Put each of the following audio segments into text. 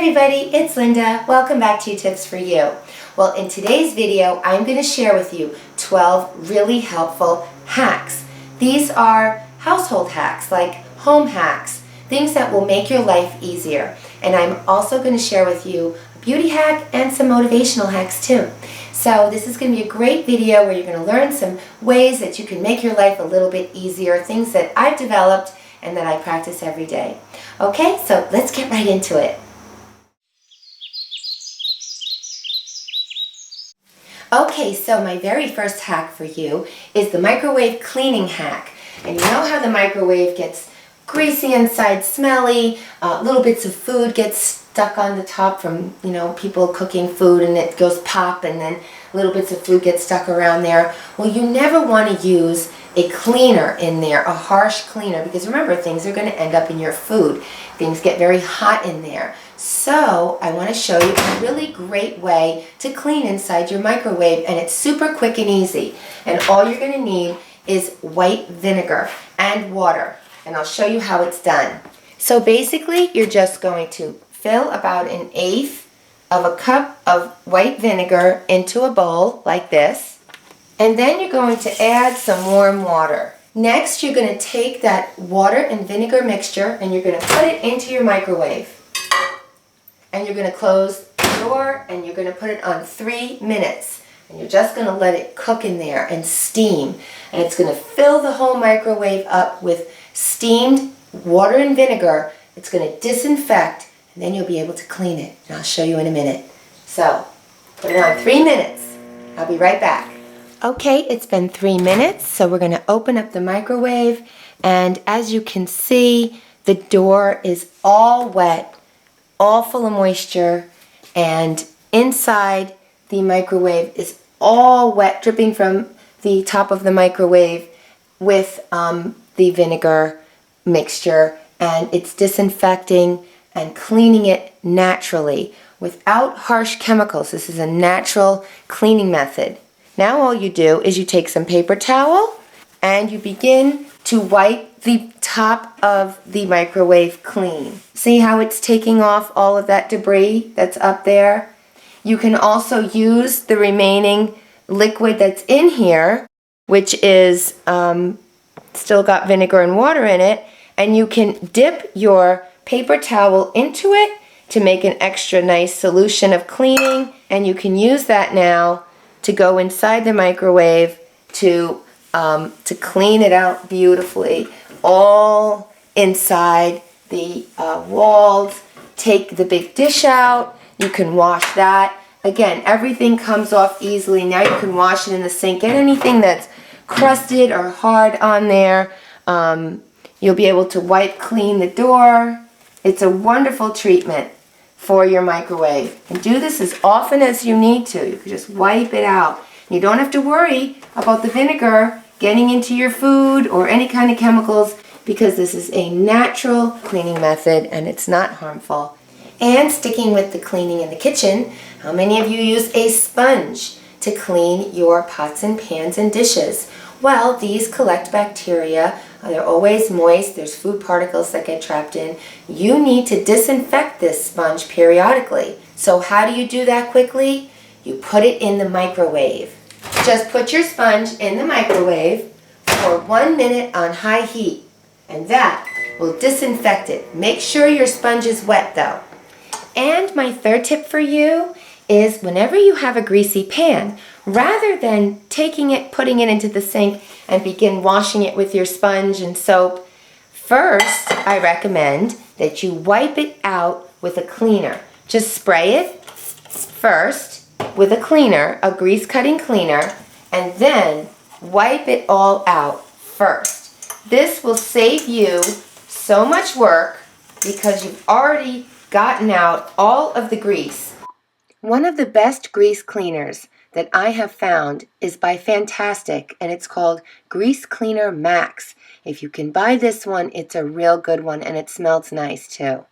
everybody, it's Linda. Welcome back to Tips for You. Well, in today's video, I'm going to share with you 12 really helpful hacks. These are household hacks, like home hacks, things that will make your life easier. And I'm also going to share with you a beauty hack and some motivational hacks too. So this is going to be a great video where you're going to learn some ways that you can make your life a little bit easier, things that I've developed and that I practice every day. Okay, so let's get right into it. Okay, so my very first hack for you is the microwave cleaning hack. And you know how the microwave gets greasy inside, smelly, little bits of food get stuck on the top from, people cooking food and it goes pop and then little bits of food get stuck around there. Well, you never want to use a cleaner in there, a harsh cleaner, because remember, things are going to end up in your food. Things get very hot in there. So I want to show you a really great way to clean inside your microwave, and it's super quick and easy. And all you're going to need is white vinegar and water, and I'll show you how it's done. So basically, you're just going to fill about 1/8 of a cup of white vinegar into a bowl like this. And then you're going to add some warm water. Next, you're going to take that water and vinegar mixture and you're going to put it into your microwave. And you're going to close the door and you're going to put it on 3 minutes. And you're just going to let it cook in there and steam. And it's going to fill the whole microwave up with steamed water and vinegar. It's going to disinfect and then you'll be able to clean it. And I'll show you in a minute. So, put it on 3 minutes. I'll be right back. Okay, it's been 3 minutes, so we're going to open up the microwave, and as you can see, the door is all wet, all full of moisture, and inside the microwave is all wet, dripping from the top of the microwave with the vinegar mixture, and it's disinfecting and cleaning it naturally without harsh chemicals. This is a natural cleaning method. Now all you do is you take some paper towel and you begin to wipe the top of the microwave clean. See how it's taking off all of that debris that's up there? You can also use the remaining liquid that's in here, which is still got vinegar and water in it, and you can dip your paper towel into it to make an extra nice solution of cleaning, and you can use that now to go inside the microwave to clean it out beautifully, all inside the walls. Take the big dish out. You can wash that. Again, everything comes off easily. Now you can wash it in the sink. Get anything that's crusted or hard on there. You'll be able to wipe clean the door. It's a wonderful treatment for your microwave. And do this as often as you need to. You can just wipe it out. You don't have to worry about the vinegar getting into your food or any kind of chemicals, because this is a natural cleaning method and it's not harmful. And sticking with the cleaning in the kitchen, how many of you use a sponge to clean your pots and pans and dishes? Well, these collect bacteria. They're always moist. There's food particles that get trapped in. You need to disinfect this sponge periodically. So how do you do that quickly? You put it in the microwave. Just put your sponge in the microwave for 1 minute on high heat, and that will disinfect it. Make sure your sponge is wet though. And my third tip for you is whenever you have a greasy pan, rather than taking it, putting it into the sink and begin washing it with your sponge and soap, first I recommend that you wipe it out with a cleaner. Just spray it first with a cleaner, a grease cutting cleaner, and then wipe it all out first. This will save you so much work because you've already gotten out all of the grease. One of the best grease cleaners that I have found is by Fantastic, and it's called Grease Cleaner Max. If you can buy this one, it's a real good one, and it smells nice too.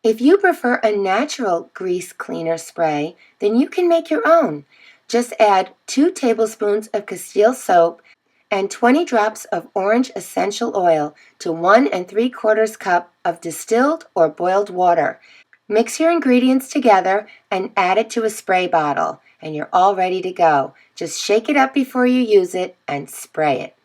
If you prefer a natural grease cleaner spray, then you can make your own. Just add 2 tablespoons of Castile soap and 20 drops of orange essential oil to 1 3/4 cup of distilled or boiled water. Mix your ingredients together and add it to a spray bottle, and you're all ready to go. Just shake it up before you use it and spray it.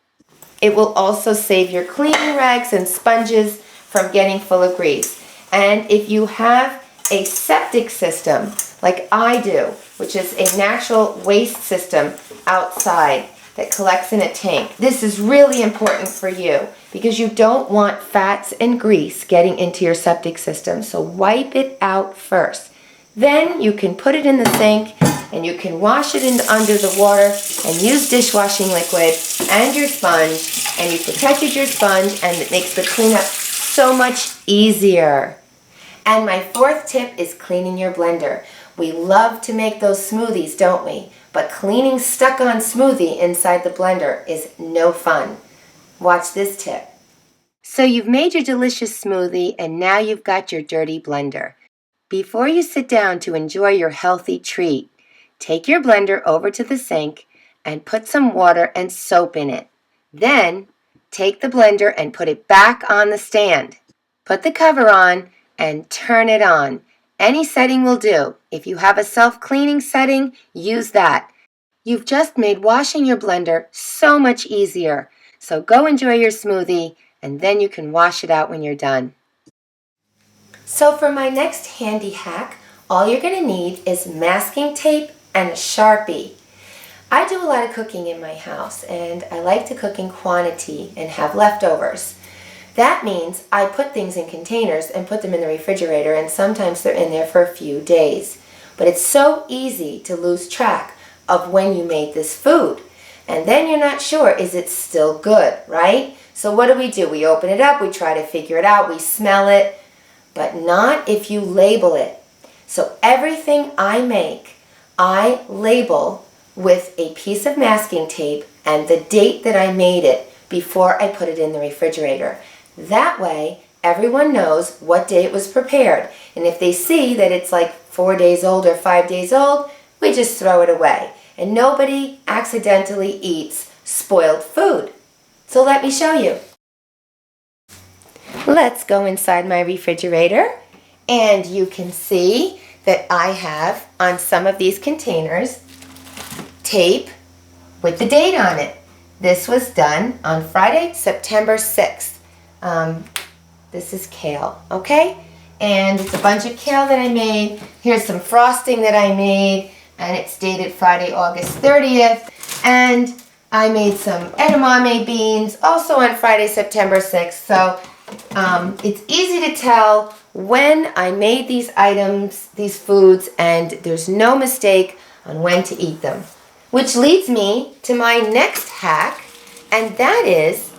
It will also save your cleaning rags and sponges from getting full of grease. And if you have a septic system, like I do, which is a natural waste system outside that collects in a tank, this is really important for you because you don't want fats and grease getting into your septic system. So wipe it out first. Then you can put it in the sink and you can wash it under the water and use dishwashing liquid and your sponge, and you protected your sponge, and it makes the cleanup so much easier. And my fourth tip is cleaning your blender. We love to make those smoothies, don't we? But cleaning stuck-on smoothie inside the blender is no fun. Watch this tip. So you've made your delicious smoothie and now you've got your dirty blender. Before you sit down to enjoy your healthy treat, take your blender over to the sink and put some water and soap in it. Then take the blender and put it back on the stand. Put the cover on and turn it on. Any setting will do. If you have a self-cleaning setting, use that. You've just made washing your blender so much easier. So go enjoy your smoothie, and then you can wash it out when you're done. So for my next handy hack, all you're going to need is masking tape and a Sharpie. I do a lot of cooking in my house, and I like to cook in quantity and have leftovers. That means I put things in containers and put them in the refrigerator, and sometimes they're in there for a few days. But it's so easy to lose track of when you made this food. And then you're not sure, is it still good, right? So what do? We open it up, we try to figure it out, we smell it, but not if you label it. So everything I make, I label with a piece of masking tape and the date that I made it before I put it in the refrigerator. That way, everyone knows what day it was prepared. And if they see that it's like 4 days old or 5 days old, we just throw it away. And nobody accidentally eats spoiled food. So let me show you. Let's go inside my refrigerator, and you can see that I have on some of these containers tape with the date on it. This was done on Friday, September 6th. This is kale, okay? And it's a bunch of kale that I made. Here's some frosting that I made, and it's dated Friday, August 30th. And I made some edamame beans, also on Friday, September 6th. So it's easy to tell when I made these items, these foods, and there's no mistake on when to eat them. Which leads me to my next hack, and that is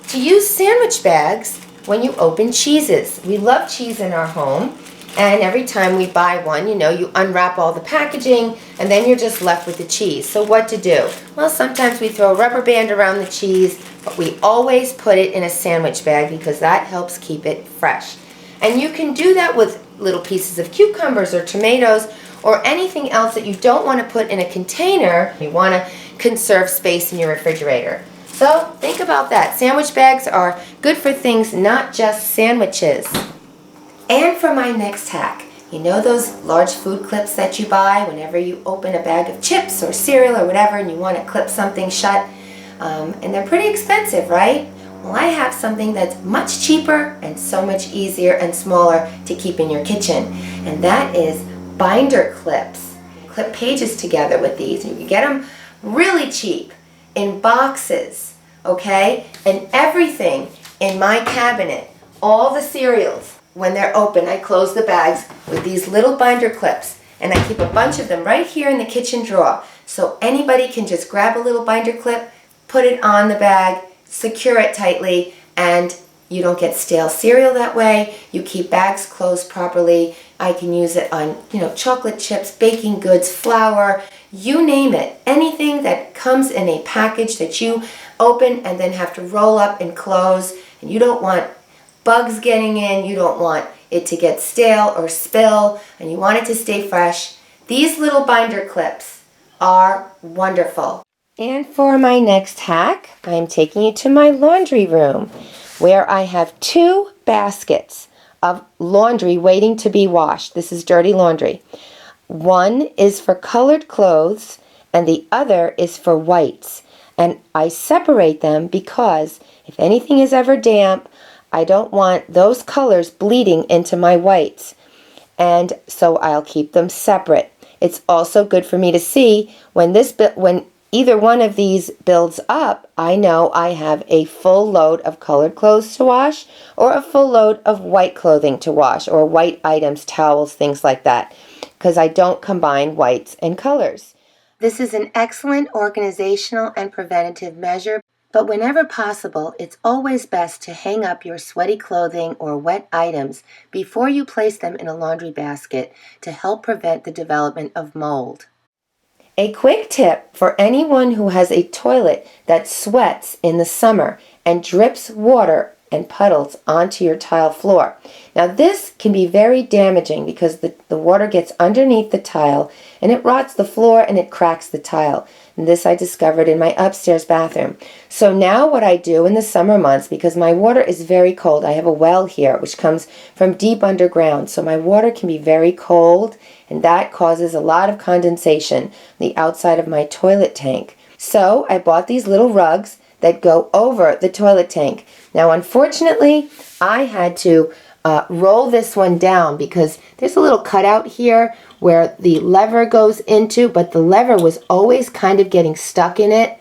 to use sandwich bags when you open cheeses. We love cheese in our home, and every time we buy one, you unwrap all the packaging, and then you're just left with the cheese. So what to do? Well, sometimes we throw a rubber band around the cheese, but we always put it in a sandwich bag because that helps keep it fresh. And you can do that with little pieces of cucumbers or tomatoes or anything else that you don't want to put in a container. You want to conserve space in your refrigerator. So think about that. Sandwich bags are good for things, not just sandwiches. And for my next hack, you know those large food clips that you buy whenever you open a bag of chips or cereal or whatever and you want to clip something shut? And they're pretty expensive, right? Well, I have something that's much cheaper and so much easier and smaller to keep in your kitchen. And that is binder clips. Clip pages together with these. You can get them really cheap in boxes, okay? And everything in my cabinet, all the cereals, when they're open, I close the bags with these little binder clips. And I keep a bunch of them right here in the kitchen drawer. So anybody can just grab a little binder clip, put it on the bag, secure it tightly, and you don't get stale cereal that way. You keep bags closed properly. I can use it on, chocolate chips, baking goods, flour, you name it. Anything that comes in a package that you open and then have to roll up and close, and you don't want bugs getting in, you don't want it to get stale or spill, and you want it to stay fresh. These little binder clips are wonderful. And for my next hack, I am taking you to my laundry room where I have 2 baskets of laundry waiting to be washed. This is dirty laundry. One is for colored clothes and the other is for whites. And I separate them because if anything is ever damp, I don't want those colors bleeding into my whites. And so I'll keep them separate. It's also good for me to see when either one of these builds up, I know I have a full load of colored clothes to wash or a full load of white clothing to wash or white items, towels, things like that, because I don't combine whites and colors. This is an excellent organizational and preventative measure, but whenever possible, it's always best to hang up your sweaty clothing or wet items before you place them in a laundry basket to help prevent the development of mold. A quick tip for anyone who has a toilet that sweats in the summer and drips water and puddles onto your tile floor. Now this can be very damaging because the water gets underneath the tile and it rots the floor and it cracks the tile. And this I discovered in my upstairs bathroom. So now what I do in the summer months, because my water is very cold, I have a well here which comes from deep underground, so my water can be very cold and that causes a lot of condensation on the outside of my toilet tank. So I bought these little rugs that go over the toilet tank. Now unfortunately I had to roll this one down because there's a little cutout here where the lever goes into, but the lever was always kind of getting stuck in it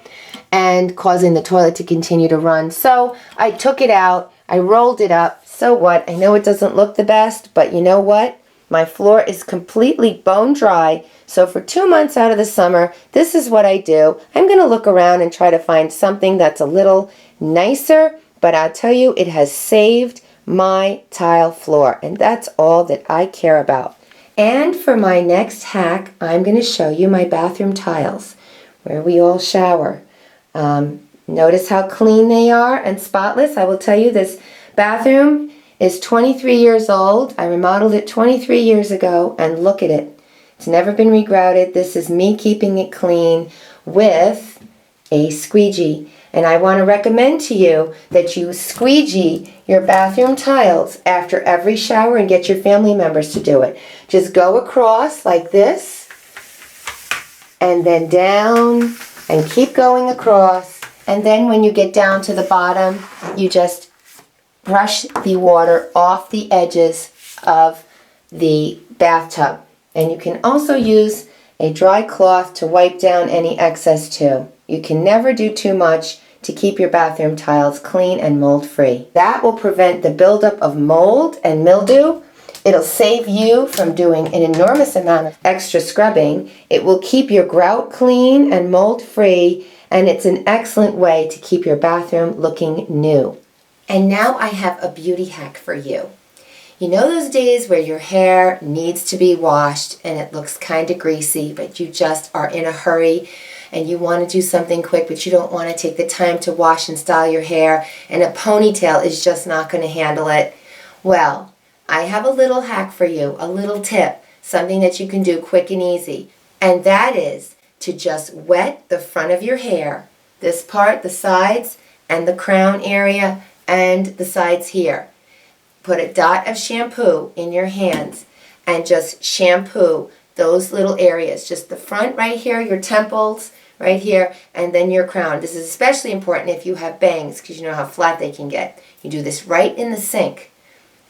and causing the toilet to continue to run. So I took it out, I rolled it up. So what? I know it doesn't look the best, but you know what? My floor is completely bone dry. So for 2 months out of the summer, this is what I do. I'm going to look around and try to find something that's a little nicer, but I'll tell you, it has saved my tile floor, and that's all that I care about. And for my next hack, I'm going to show you my bathroom tiles where we all shower. Notice how clean they are and spotless. I will tell you, this bathroom is 23 years old. I remodeled it 23 years ago, and look at it. It's never been regrouted. This is me keeping it clean with a squeegee. And I want to recommend to you that you squeegee your bathroom tiles after every shower and get your family members to do it. Just go across like this and then down and keep going across. And then when you get down to the bottom, you just brush the water off the edges of the bathtub. And you can also use a dry cloth to wipe down any excess too. You can never do too much to keep your bathroom tiles clean and mold-free. That will prevent the buildup of mold and mildew. It'll save you from doing an enormous amount of extra scrubbing. It will keep your grout clean and mold-free, and it's an excellent way to keep your bathroom looking new. And now I have a beauty hack for you. You know those days where your hair needs to be washed and it looks kind of greasy, but you just are in a hurry and you want to do something quick, but you don't want to take the time to wash and style your hair, and a ponytail is just not going to handle it? Well, I have a little hack for you, a little tip, something that you can do quick and easy, and that is to just wet the front of your hair, this part, the sides, and the crown area, and the sides here. Put a dot of shampoo in your hands and just shampoo those little areas, just the front right here, your temples right here, and then your crown. This is especially important if you have bangs because you know how flat they can get. You do this right in the sink.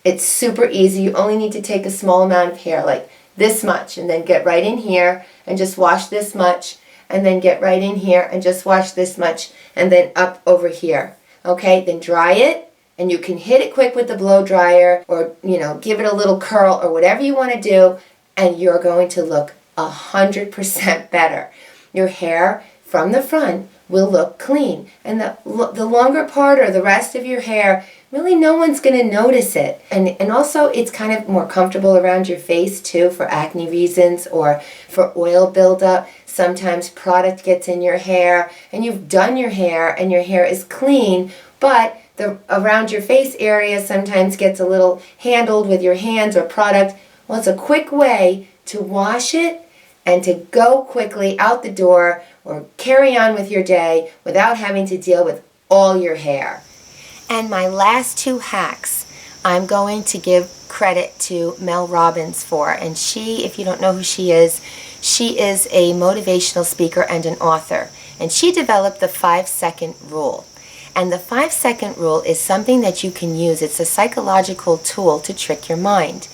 It's super easy. You only need to take a small amount of hair, like this much, and then get right in here and just wash this much, and then get right in here and just wash this much, and then up over here. Okay, then dry it, and you can hit it quick with the blow dryer, or give it a little curl or whatever you want to do, and you're going to look 100% better. Your hair from the front will look clean, and the longer part or the rest of your hair, really no one's going to notice it. And also it's kind of more comfortable around your face too, for acne reasons or for oil buildup. Sometimes product gets in your hair and you've done your hair and your hair is clean, but around your face area sometimes gets a little handled with your hands or product. Well, it's a quick way to wash it and to go quickly out the door or carry on with your day without having to deal with all your hair. And my last two hacks I'm going to give credit to Mel Robbins for. And she, if you don't know who she is a motivational speaker and an author. And she developed the 5-second rule. And the 5-second rule is something that you can use. It's a psychological tool to trick your mind.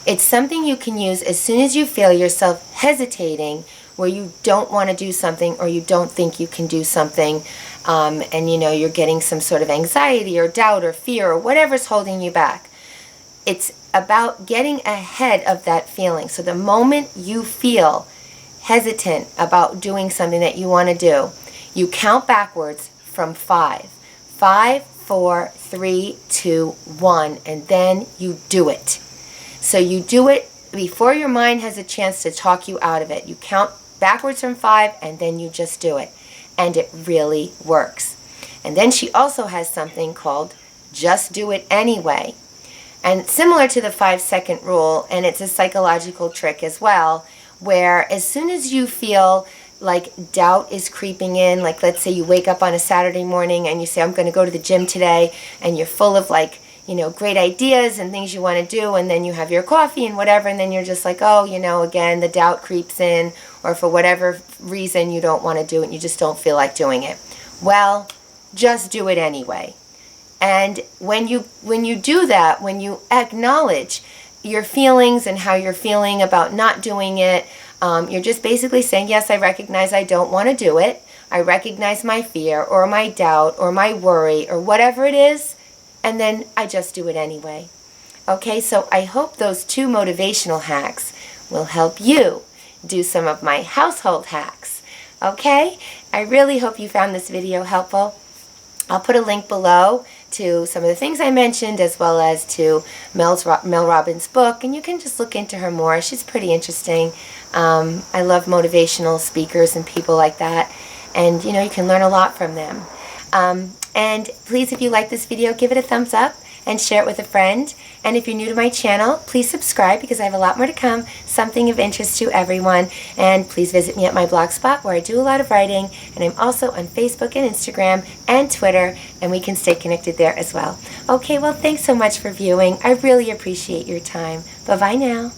It's something you can use as soon as you feel yourself hesitating where you don't want to do something or you don't think you can do something, and you're getting some sort of anxiety or doubt or fear or whatever's holding you back. It's about getting ahead of that feeling. So the moment you feel hesitant about doing something that you want to do, you count backwards from 5. 5, 4, 3, 2, 1, and then you do it. So you do it before your mind has a chance to talk you out of it. You count backwards from 5 and then you just do it. And it really works. And then she also has something called Just Do It Anyway. And similar to the 5-second rule, and it's a psychological trick as well, where as soon as you feel like doubt is creeping in, like let's say you wake up on a Saturday morning and you say, I'm going to go to the gym today, and you're full of great ideas and things you want to do, and then you have your coffee and whatever, and then you're just like, again, the doubt creeps in, or for whatever reason you don't want to do it, you just don't feel like doing it. Well, just do it anyway. And when you do that, when you acknowledge your feelings and how you're feeling about not doing it, you're just basically saying, yes, I recognize I don't want to do it. I recognize my fear or my doubt or my worry or whatever it is, and then I just do it anyway. Okay, so I hope those 2 motivational hacks will help you do some of my household hacks. Okay, I really hope you found this video helpful. I'll put a link below to some of the things I mentioned, as well as to Mel Robbins' book, and you can just look into her more. She's pretty interesting. I love motivational speakers and people like that, and you can learn a lot from them. And please, if you like this video, give it a thumbs up and share it with a friend. And if you're new to my channel, please subscribe, because I have a lot more to come, something of interest to everyone. And please visit me at my blog spot, where I do a lot of writing, and I'm also on Facebook and Instagram and Twitter, and we can stay connected there as well. Okay, well, thanks so much for viewing. I really appreciate your time. Bye-bye now.